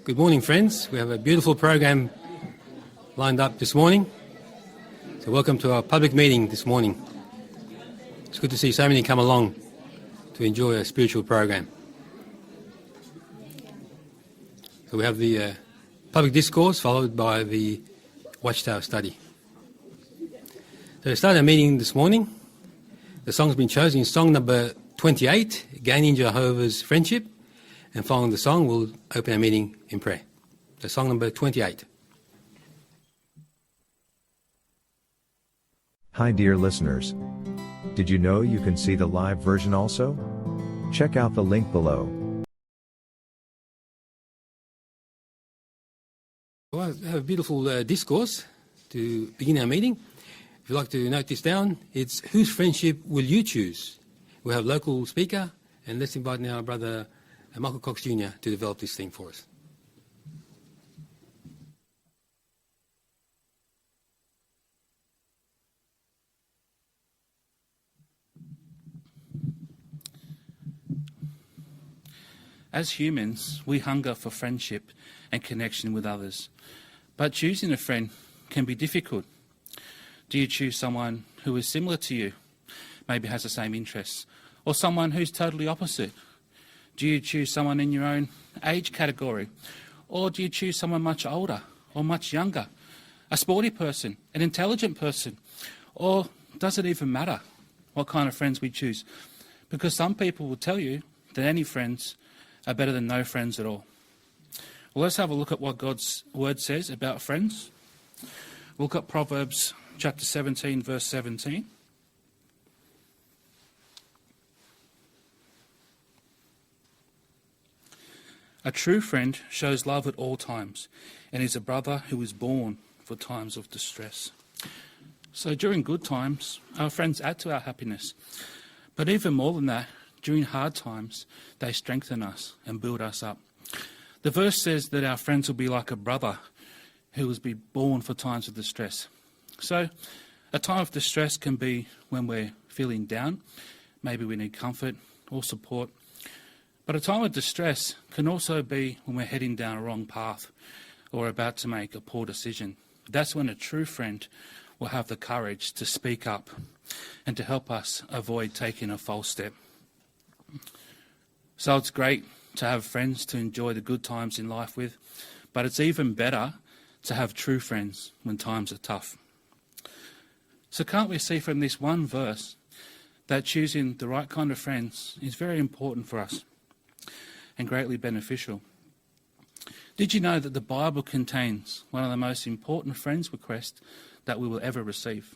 Good morning, friends. We have a beautiful program lined up this morning. So welcome to our public meeting this morning. It's good to see so many come along to enjoy a spiritual program. So we have the public discourse followed by the Watchtower study. So to start our meeting this morning, the song's been chosen, song number 28, Gaining Jehovah's Friendship. And following the song, we'll open our meeting in prayer. So song number 28. Hi dear listeners. Did you know you can see the live version also? Check out the link below. Well, I have a beautiful discourse to begin our meeting. If you'd like to note this down, it's whose friendship will you choose? We'll have local speaker, and let's invite now our brother Michael Cox Jr. to develop this thing for us. As humans, we hunger for friendship and connection with others. But choosing a friend can be difficult. Do you choose someone who is similar to you, maybe has the same interests, or someone who's totally opposite? Do you choose someone in your own age category, or do you choose someone much older or much younger, a sporty person, an intelligent person, or does it even matter what kind of friends we choose? Because some people will tell you that any friends are better than no friends at all. Well, let's have a look at what God's word says about friends. Look at Proverbs chapter 17, verse 17. A true friend shows love at all times, and is a brother who is born for times of distress. So during good times, our friends add to our happiness. But even more than that, during hard times, they strengthen us and build us up. The verse says that our friends will be like a brother who will be born for times of distress. So a time of distress can be when we're feeling down, maybe we need comfort or support. But a time of distress can also be when we're heading down a wrong path or about to make a poor decision. That's when a true friend will have the courage to speak up and to help us avoid taking a false step. So it's great to have friends to enjoy the good times in life with, but it's even better to have true friends when times are tough. So can't we see from this one verse that choosing the right kind of friends is very important for us and greatly beneficial? Did you know that the Bible contains one of the most important friends requests that we will ever receive?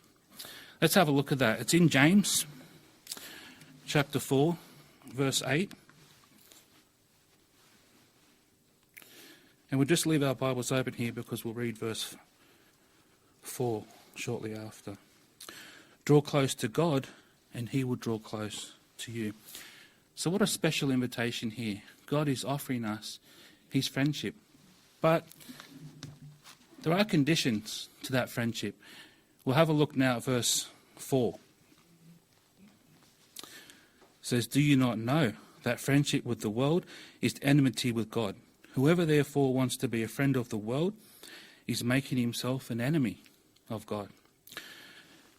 Let's have a look at that. It's in James chapter 4, verse 8. And we'll just leave our Bibles open here because we'll read verse 4 shortly after. Draw close to God and he will draw close to you. So what a special invitation here. God is offering us his friendship. But there are conditions to that friendship. We'll have a look now at verse 4. It says, do you not know that friendship with the world is enmity with God? Whoever therefore wants to be a friend of the world is making himself an enemy of God.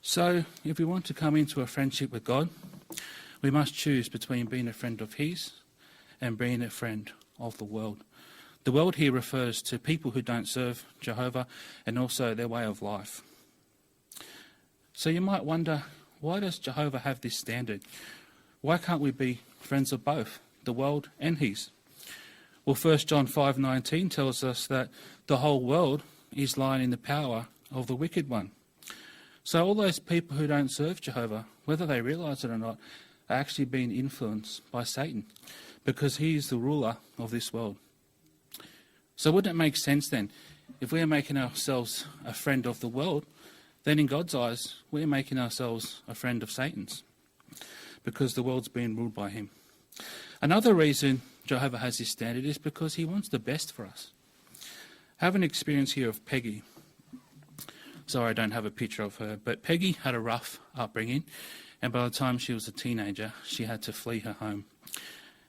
So if we want to come into a friendship with God, we must choose between being a friend of his and being a friend of the world. The world here refers to people who don't serve Jehovah and also their way of life. So you might wonder, why does Jehovah have this standard? Why can't we be friends of both, the world and his? Well, 1 John 5:19 tells us that the whole world is lying in the power of the wicked one. So all those people who don't serve Jehovah, whether they realise it or not, are actually being influenced by Satan, because he is the ruler of this world. So wouldn't it make sense then, if we're making ourselves a friend of the world, then in God's eyes, we're making ourselves a friend of Satan's, because the world's being ruled by him. Another reason Jehovah has this standard is because he wants the best for us. I have an experience here of Peggy. Sorry, I don't have a picture of her, but Peggy had a rough upbringing, and by the time she was a teenager, she had to flee her home.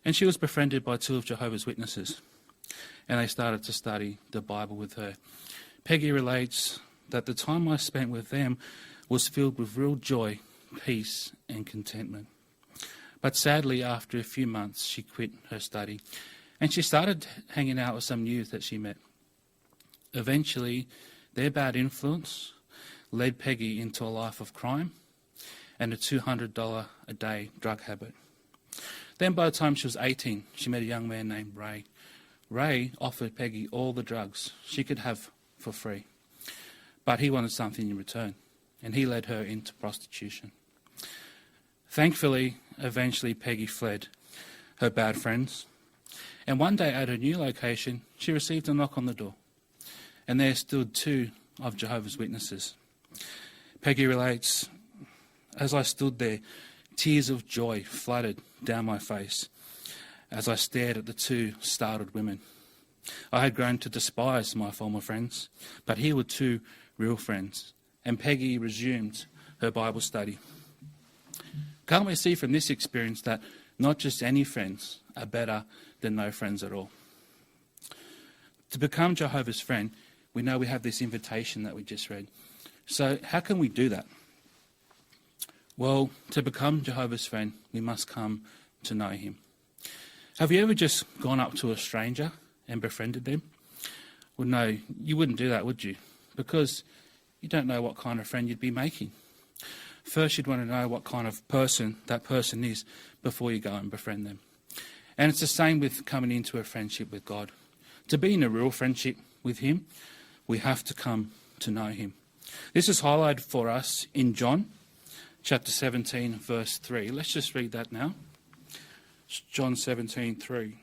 And she was befriended by two of Jehovah's Witnesses. and they started to study the Bible with her. Peggy relates that the time I spent with them was filled with real joy, peace and contentment. But sadly, after a few months, she quit her study and she started hanging out with some youth that she met. Eventually, their bad influence led Peggy into a life of crime and a $200 a day drug habit. Then by the time she was 18, she met a young man named Ray. Ray offered Peggy all the drugs she could have for free, but he wanted something in return, and he led her into prostitution. Thankfully, eventually Peggy fled her bad friends, and one day at her new location, she received a knock on the door, and there stood two of Jehovah's Witnesses. Peggy relates, as I stood there, tears of joy flooded down my face as I stared at the two startled women. I had grown to despise my former friends, but here were two real friends, and Peggy resumed her Bible study. Can't we see from this experience that not just any friends are better than no friends at all? To become Jehovah's friend, we know we have this invitation that we just read. So how can we do that? Well, to become Jehovah's friend, we must come to know him. Have you ever just gone up to a stranger and befriended them? Well, no, you wouldn't do that, would you? Because you don't know what kind of friend you'd be making. First, you'd want to know what kind of person that person is before you go and befriend them. And it's the same with coming into a friendship with God. To be in a real friendship with him, we have to come to know him. This is highlighted for us in John chapter 17, verse 3. Let's just read that now. It's John 17, 3.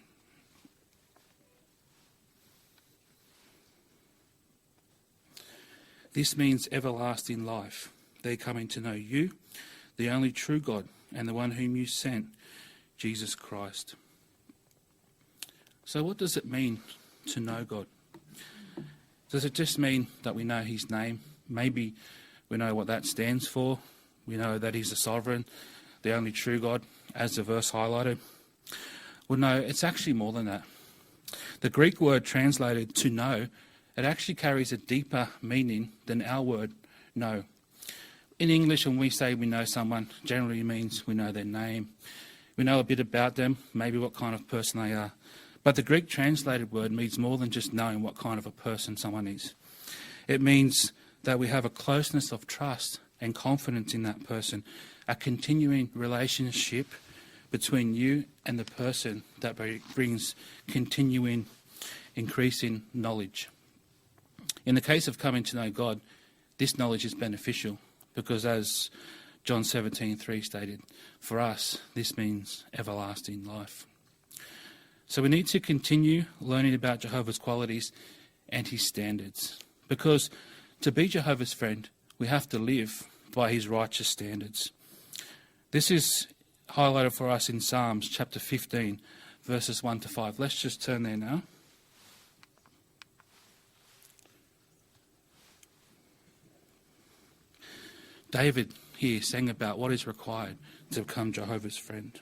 This means everlasting life. They're coming to know you, the only true God, and the one whom you sent, Jesus Christ. So what does it mean to know God? Does it just mean that we know his name? Maybe we know what that stands for. We know that he's the sovereign, the only true God, as the verse highlighted. Well, no, it's actually more than that. The Greek word translated to know, it actually carries a deeper meaning than our word know. In English, when we say we know someone, generally means we know their name. We know a bit about them, maybe what kind of person they are. But the Greek translated word means more than just knowing what kind of a person someone is. It means that we have a closeness of trust and confidence in that person, a continuing relationship between you and the person that brings continuing, increasing knowledge. In the case of coming to know God, this knowledge is beneficial because, as John 17:3 stated, for us this means everlasting life. So we need to continue learning about Jehovah's qualities and his standards, because to be Jehovah's friend, we have to live by his righteous standards. This is highlighted for us in Psalms chapter 15, verses 1 to 5. Let's just turn there now. David here sang about what is required to become Jehovah's friend.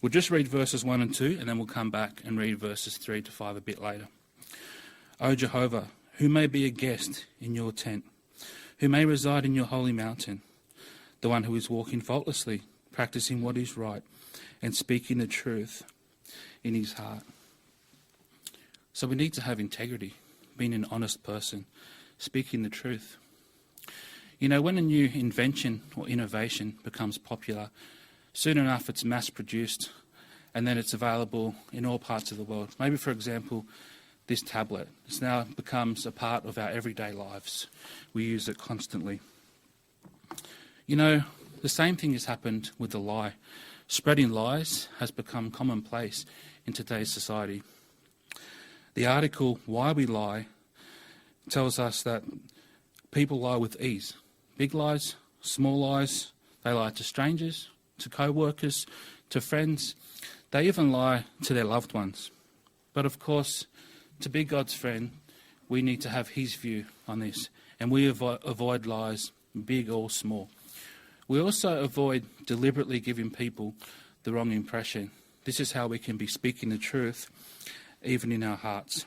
We'll just read verses 1 and 2, and then we'll come back and read verses 3 to 5 a bit later. O Jehovah, who may be a guest in your tent, who may reside in your holy mountain, the one who is walking faultlessly, practicing what is right, and speaking the truth in his heart. So we need to have integrity, being an honest person, speaking the truth. You know, when a new invention or innovation becomes popular, soon enough it's mass-produced and then it's available in all parts of the world. Maybe, for example, this tablet. It now becomes a part of our everyday lives. We use it constantly. You know, the same thing has happened with the lie. Spreading lies has become commonplace in today's society. The article, Why We Lie, tells us that people lie with ease. Big lies, small lies, they lie to strangers, to co-workers, to friends. They even lie to their loved ones. But of course, to be God's friend, we need to have his view on this. And we avoid lies, big or small. We also avoid deliberately giving people the wrong impression. This is how we can be speaking the truth even in our hearts.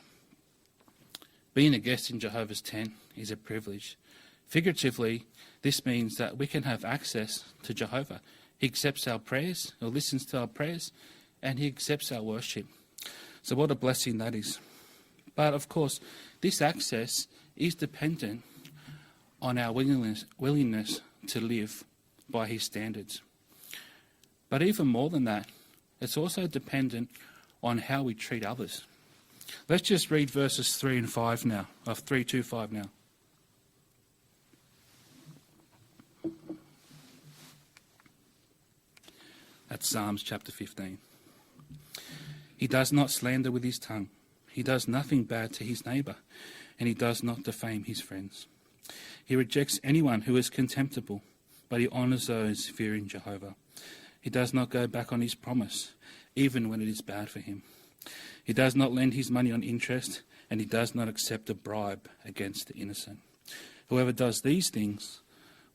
Being a guest in Jehovah's tent is a privilege. Figuratively, this means that we can have access to Jehovah. He accepts our prayers, or listens to our prayers, and he accepts our worship. So what a blessing that is. But of course, this access is dependent on our willingness to live by his standards. But even more than that, it's also dependent on how we treat others. Let's just read verses 3 and 5 now, of 3 to 5 now. That's Psalms chapter 15. He does not slander with his tongue. He does nothing bad to his neighbour, and he does not defame his friends. He rejects anyone who is contemptible, but he honours those fearing Jehovah. He does not go back on his promise, even when it is bad for him. He does not lend his money on interest, and he does not accept a bribe against the innocent. Whoever does these things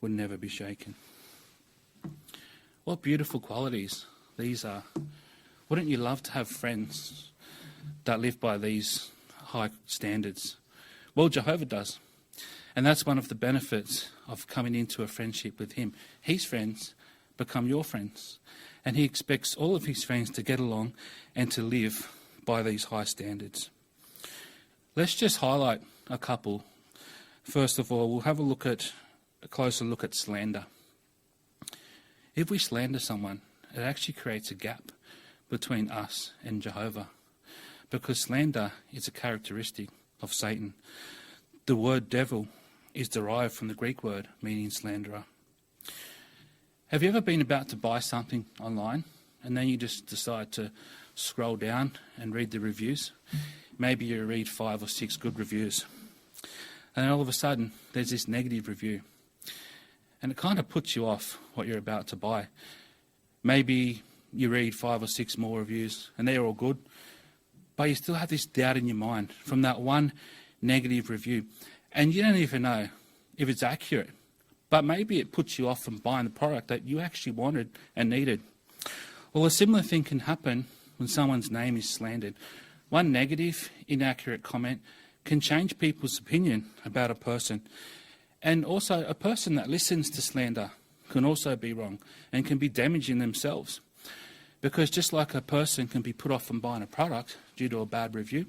will never be shaken. What beautiful qualities these are. Wouldn't you love to have friends that live by these high standards? Well, Jehovah does. And that's one of the benefits of coming into a friendship with him. His friends become your friends. And he expects all of his friends to get along and to live by these high standards. Let's just highlight a couple. First of all, we'll have a closer look at slander. If we slander someone, it actually creates a gap between us and Jehovah, because slander is a characteristic of Satan. The word devil is derived from the Greek word meaning slanderer. Have you ever been about to buy something online and then you just decide to scroll down and read the reviews? Maybe you read 5 or 6 good reviews, and then all of a sudden there's this negative review, and it kind of puts you off what you're about to buy. Maybe you read 5 or 6 more reviews and they're all good, but you still have this doubt in your mind from that one negative review, and you don't even know if it's accurate, but maybe it puts you off from buying the product that you actually wanted and needed. Well, a similar thing can happen when someone's name is slandered. One negative, inaccurate comment can change people's opinion about a person. And also, a person that listens to slander can also be wrong and can be damaging themselves. Because just like a person can be put off from buying a product due to a bad review,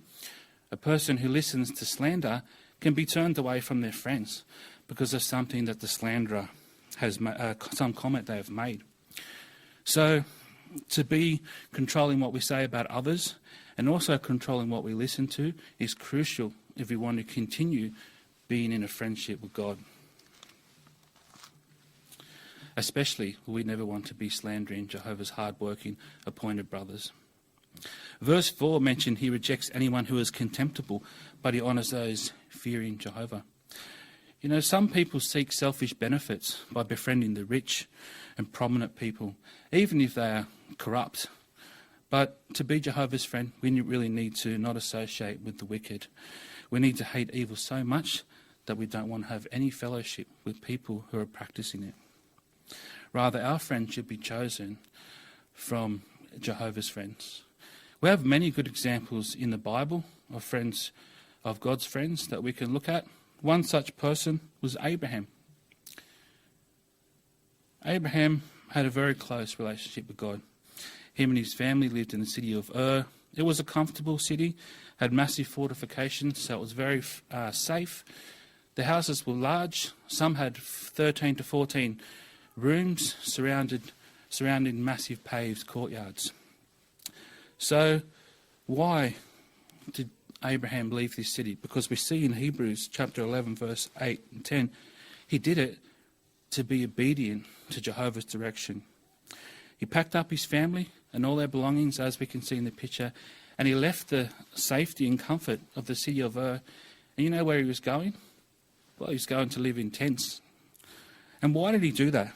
a person who listens to slander can be turned away from their friends because of something that the slanderer has some comment they have made. So, to be controlling what we say about others and also controlling what we listen to is crucial if we want to continue being in a friendship with God. Especially, we never want to be slandering Jehovah's hard-working, appointed brothers. Verse 4 mentioned he rejects anyone who is contemptible, but he honours those fearing Jehovah. You know, some people seek selfish benefits by befriending the rich and prominent people, even if they are corrupt. But to be Jehovah's friend, we really need to not associate with the wicked. We need to hate evil so much that we don't want to have any fellowship with people who are practicing it. Rather, our friends should be chosen from Jehovah's friends. We have many good examples in the Bible of friends, of God's friends that we can look at. One such person was Abraham. Abraham had a very close relationship with God. Him and his family lived in the city of Ur. It was a comfortable city, had massive fortifications, so it was very safe. The houses were large. Some had 13 to 14 rooms surrounding massive paved courtyards. So why did Abraham leave this city? Because we see in Hebrews chapter 11 verse 8 and 10, he did it to be obedient to Jehovah's direction. He packed up his family and all their belongings, as we can see in the picture, and he left the safety and comfort of the city of Ur. And you know where he was going? Well, he was going to live in tents. And why did he do that?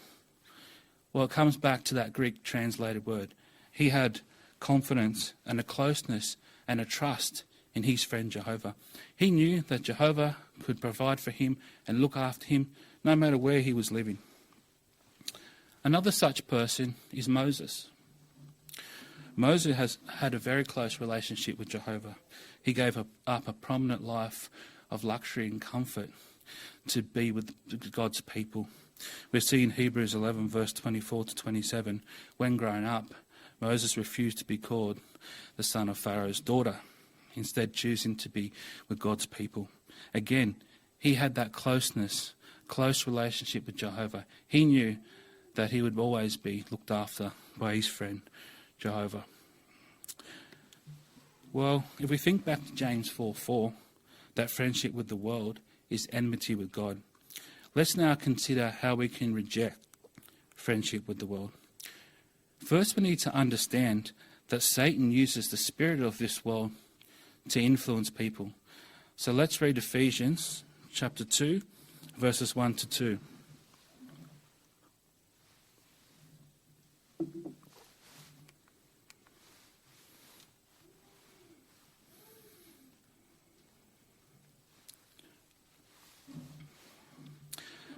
Well, it comes back to that Greek translated word. He had confidence and a closeness and a trust in his friend Jehovah. He knew that Jehovah could provide for him and look after him no matter where he was living. Another such person is Moses. Moses has had a very close relationship with Jehovah. He gave up a prominent life of luxury and comfort to be with God's people. We see in Hebrews 11, verse 24 to 27, when grown up, Moses refused to be called the son of Pharaoh's daughter, instead choosing to be with God's people. Again, he had that close relationship with Jehovah. He knew that he would always be looked after by his friend, Jehovah. Well, if we think back to James 4:4, that friendship with the world is enmity with God. Let's now consider how we can reject friendship with the world. First, we need to understand that Satan uses the spirit of this world to influence people. So let's read Ephesians chapter 2, verses 1 to 2.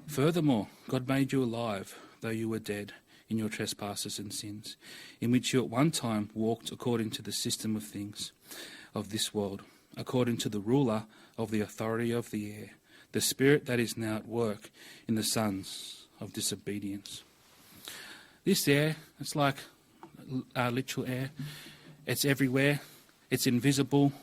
Furthermore, God made you alive, though you were dead in your trespasses and sins, in which you at one time walked according to the system of things of this world, according to the ruler of the authority of the air, the spirit that is now at work in the sons of disobedience. This air, it's like literal air. It's everywhere. It's invisible.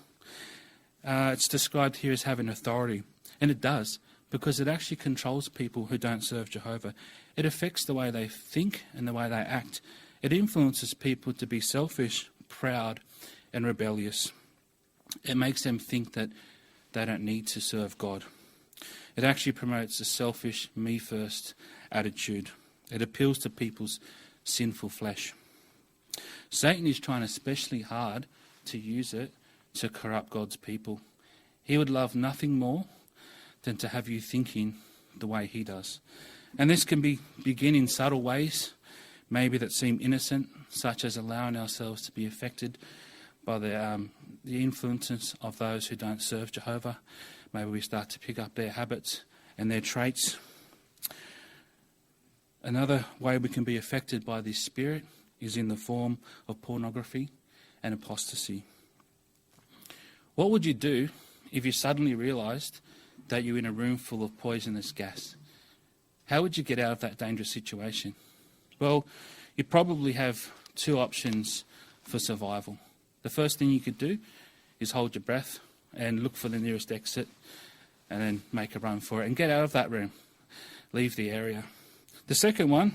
It's described here as having authority. And it does, because it actually controls people who don't serve Jehovah. It affects the way they think and the way they act. It influences people to be selfish, proud, and rebellious. It makes them think that they don't need to serve God. It actually promotes a selfish, me-first attitude. It appeals to people's sinful flesh. Satan is trying especially hard to use it to corrupt God's people. He would love nothing more than to have you thinking the way he does. And this can begin in subtle ways, maybe that seem innocent, such as allowing ourselves to be affected by the influences of those who don't serve Jehovah. Maybe we start to pick up their habits and their traits. Another way we can be affected by this spirit is in the form of pornography and apostasy. What would you do if you suddenly realised that you're in a room full of poisonous gas? How would you get out of that dangerous situation? Well, you probably have two options for survival. The first thing you could do is hold your breath and look for the nearest exit and then make a run for it and get out of that room. Leave the area. The second one,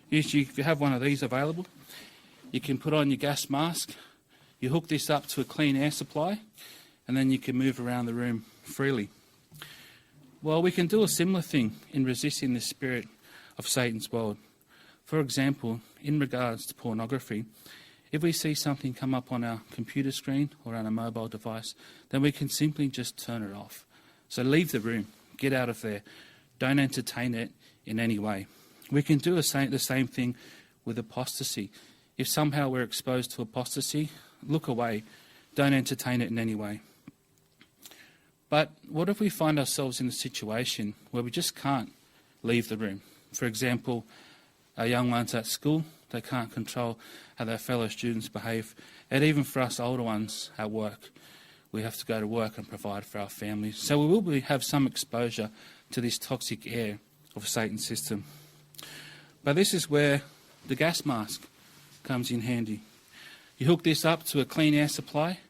usually if you have one of these available, you can put on your gas mask, you hook this up to a clean air supply, and then you can move around the room freely. Well, we can do a similar thing in resisting the spirit of Satan's world. For example, in regards to pornography, if we see something come up on our computer screen or on a mobile device, then we can simply just turn it off. So leave the room, get out of there, don't entertain it in any way. We can do the same thing with apostasy. If somehow we're exposed to apostasy, look away, don't entertain it in any way. But what if we find ourselves in a situation where we just can't leave the room? For example, our young ones at school, they can't control how their fellow students behave. And even for us older ones at work, we have to go to work and provide for our families. So we will have some exposure to this toxic air of Satan's system. But this is where the gas mask comes in handy. You hook this up to a clean air supply,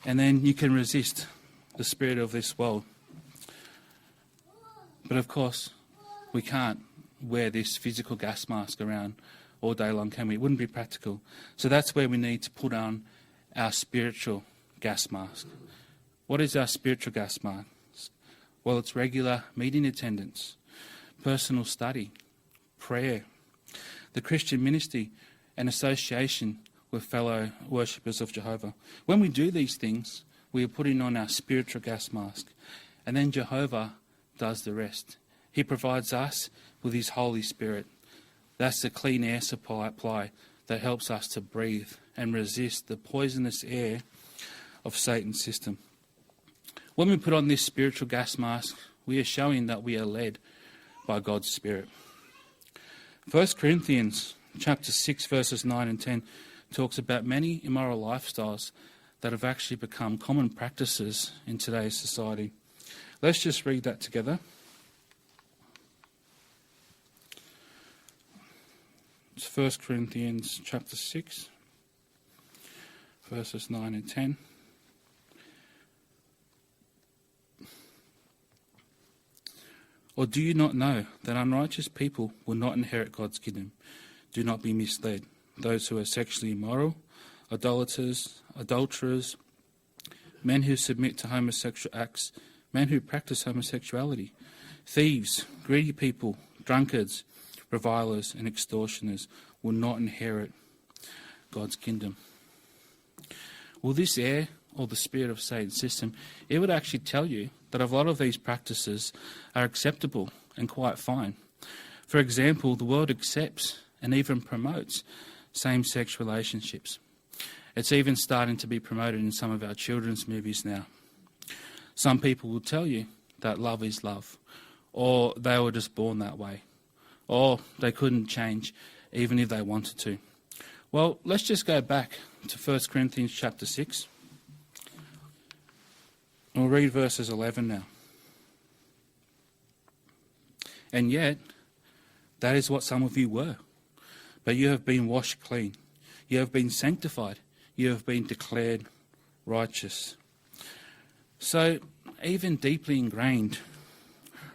and then you can resist the spirit of this world. But of course, we can't wear this physical gas mask around all day long, can we? It wouldn't be practical. So that's where we need to put on our spiritual gas mask. What is our spiritual gas mask? Well, it's regular meeting attendance, personal study, prayer, the Christian ministry, and association with fellow worshippers of Jehovah. When we do these things, we are putting on our spiritual gas mask, and then Jehovah does the rest. He provides us with his Holy Spirit. That's the clean air supply that helps us to breathe and resist the poisonous air of Satan's system. When we put on this spiritual gas mask, we are showing that we are led by God's Spirit. 1 Corinthians chapter 6, verses 9 and 10 talks about many immoral lifestyles that have actually become common practices in today's society. Let's just read that together. It's 1 Corinthians chapter 6, verses 9 and 10. Or do you not know that unrighteous people will not inherit God's kingdom? Do not be misled. Those who are sexually immoral, idolaters, adulterers, men who submit to homosexual acts, men who practice homosexuality, thieves, greedy people, drunkards, revilers and extortioners will not inherit God's kingdom. Will this air or the spirit of Satan's system, it would actually tell you that a lot of these practices are acceptable and quite fine. For example, the world accepts and even promotes same-sex relationships. It's even starting to be promoted in some of our children's movies now. Some people will tell you that love is love, or they were just born that way, or they couldn't change even if they wanted to. Well, let's just go back to 1 Corinthians chapter 6. We'll read verses 11 now. And yet, that is what some of you were. But you have been washed clean. You have been sanctified. You have been declared righteous. So, even deeply ingrained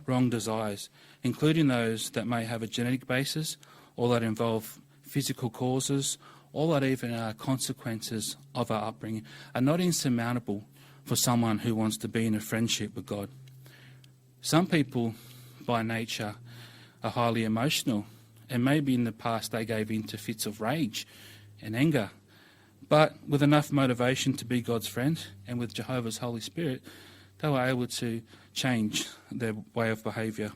wrong desires, including those that may have a genetic basis or that involve physical causes, or that even are consequences of our upbringing, are not insurmountable for someone who wants to be in a friendship with God. Some people, by nature, are highly emotional, and maybe in the past they gave in to fits of rage and anger. But with enough motivation to be God's friend, and with Jehovah's Holy Spirit, they were able to change their way of behaviour.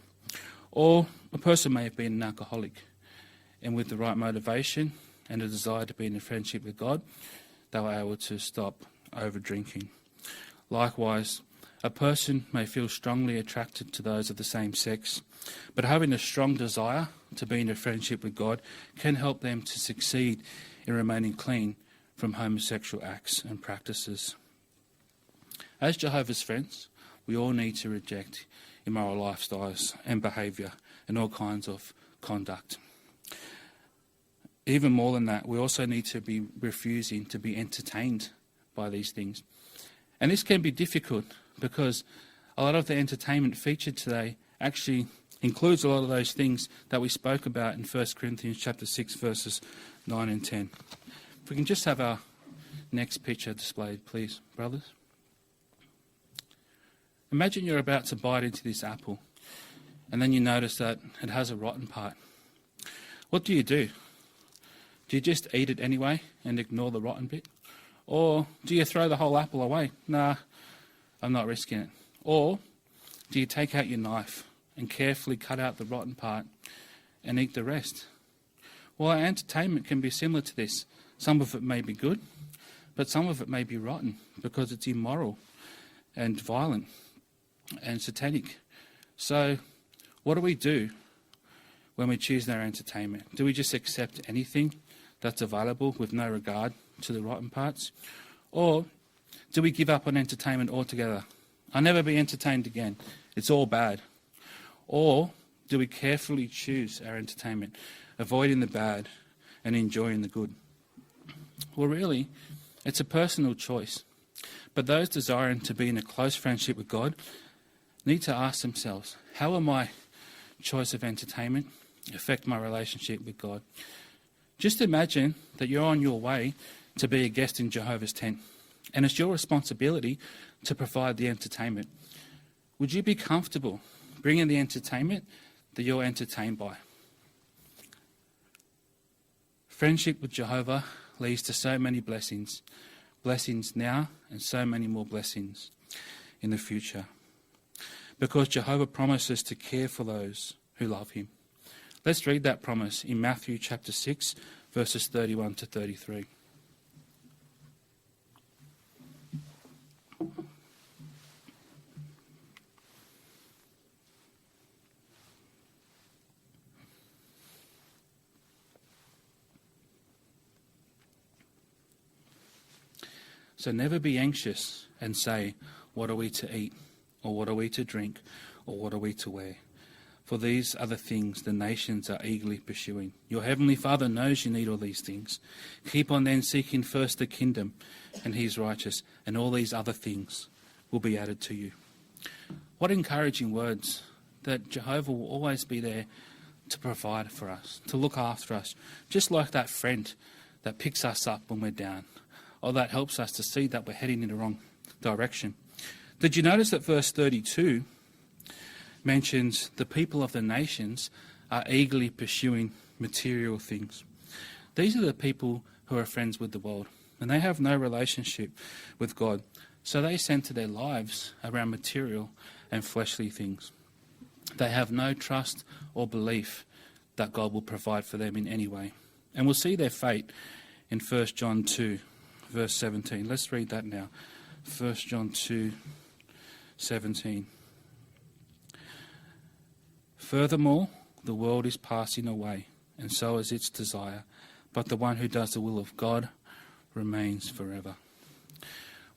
Or a person may have been an alcoholic, and with the right motivation and a desire to be in a friendship with God, they were able to stop over drinking. Likewise, a person may feel strongly attracted to those of the same sex, but having a strong desire to be in a friendship with God can help them to succeed in remaining clean from homosexual acts and practices. As Jehovah's friends, we all need to reject immoral lifestyles and behaviour and all kinds of conduct. Even more than that, we also need to be refusing to be entertained by these things. And this can be difficult because a lot of the entertainment featured today actually includes a lot of those things that we spoke about in 1 Corinthians chapter 6, verses 9 and 10. If we can just have our next picture displayed, please, brothers. Imagine you're about to bite into this apple, and then you notice that it has a rotten part. What do? Do you just eat it anyway and ignore the rotten bit? Or do you throw the whole apple away? Nah, I'm not risking it. Or do you take out your knife and carefully cut out the rotten part and eat the rest? Well, our entertainment can be similar to this. Some of it may be good, but some of it may be rotten because it's immoral and violent and satanic. So what do we do when we choose our entertainment? Do we just accept anything that's available with no regard to the rotten parts? Or do we give up on entertainment altogether? I'll never be entertained again. It's all bad. Or do we carefully choose our entertainment, avoiding the bad and enjoying the good? Well, really, it's a personal choice. But those desiring to be in a close friendship with God need to ask themselves, how will my choice of entertainment affect my relationship with God? Just imagine that you're on your way to be a guest in Jehovah's tent, and it's your responsibility to provide the entertainment. Would you be comfortable bringing the entertainment that you're entertained by? Friendship with Jehovah leads to so many blessings now and so many more blessings in the future, because Jehovah promises to care for those who love him. Let's read that promise in Matthew chapter 6, verses 31 to 33. So never be anxious and say, what are we to eat? Or what are we to drink? Or what are we to wear? For these are the things the nations are eagerly pursuing. Your heavenly Father knows you need all these things. Keep on then seeking first the kingdom and his righteousness, and all these other things will be added to you. What encouraging words, that Jehovah will always be there to provide for us, to look after us, just like that friend that picks us up when we're down, or that helps us to see that we're heading in the wrong direction. Did you notice that verse 32 mentions the people of the nations are eagerly pursuing material things? These are the people who are friends with the world, and they have no relationship with God, so they center their lives around material and fleshly things. They have no trust or belief that God will provide for them in any way. And we'll see their fate in 1 John 2, verse 17. Let's read that now. 1 John 2, 17. Furthermore, the world is passing away, and so is its desire, but the one who does the will of God remains forever.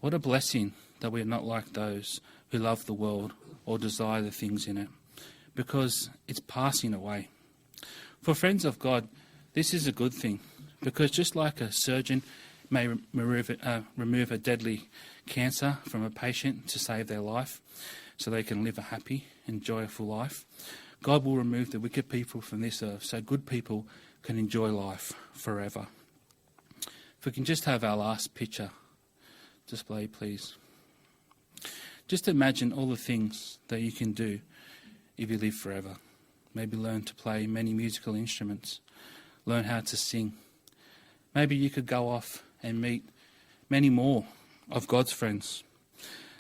What a blessing that we are not like those who love the world or desire the things in it, because it's passing away. For friends of God, this is a good thing, because just like a surgeon may remove a deadly cancer from a patient to save their life so they can live a happy and joyful life, God will remove the wicked people from this earth so good people can enjoy life forever. If we can just have our last picture display, please. Just imagine all the things that you can do if you live forever. Maybe learn to play many musical instruments, learn how to sing. Maybe you could go off and meet many more of God's friends,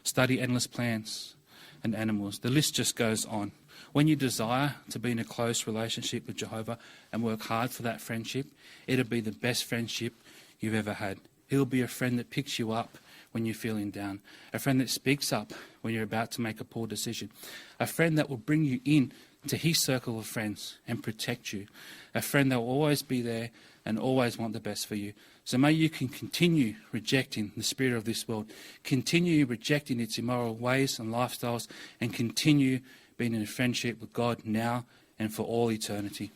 study endless plants and animals. The list just goes on. When you desire to be in a close relationship with Jehovah and work hard for that friendship, it'll be the best friendship you've ever had. He'll be a friend that picks you up when you're feeling down, a friend that speaks up when you're about to make a poor decision, a friend that will bring you in to his circle of friends and protect you, a friend that will always be there and always want the best for you. So may you can continue rejecting the spirit of this world, continue rejecting its immoral ways and lifestyles, and continue being in a friendship with God now and for all eternity.